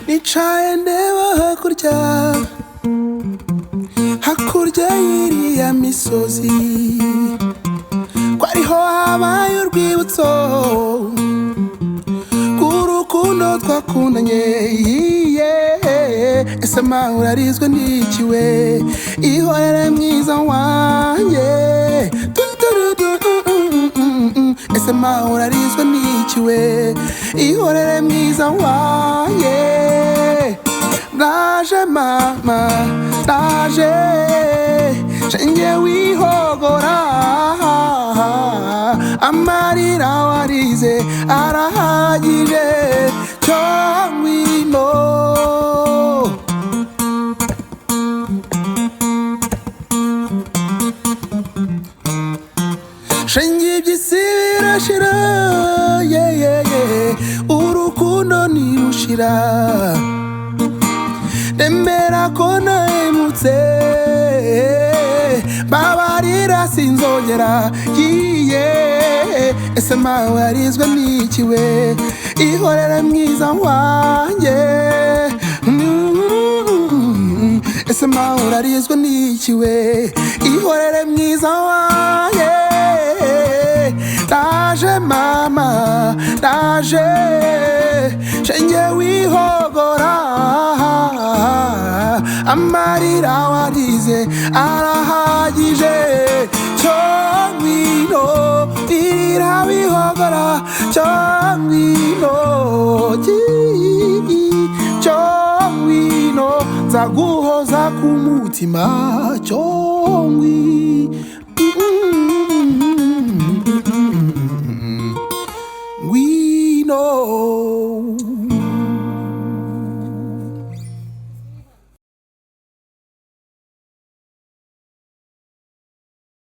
Nicaye ndeba hakurya, hakurya y'iriya misozi, ko ariho habaye urwibutso k'urukundo twakundanye. Ese mawe urarizwe n'iki we? Ihorere mwiza wange. Ese mawe urarizwe n'iki we? Ihorere mwiza wange. Naje mama, naje shenge wihogora, amarira warize arahagije, cyo ngwino. Shenge iby'isi birashira, urukundo ntirushira. Nemera ko nahemutse, babarira sinzongera. Ese mawe warizwe n'iki we? Ihorere mwiza wange. Ese mawe urarizwe n'iki we? Ihorere mwiza wange. Naje mama, naje shenge wihogora, amarira warize arahagije, cyo ngwino. Irira wihogora, cyo ngwino, cyo ngwino. Nzaguhoza ku mutima, cyo ngwino. Ngwino.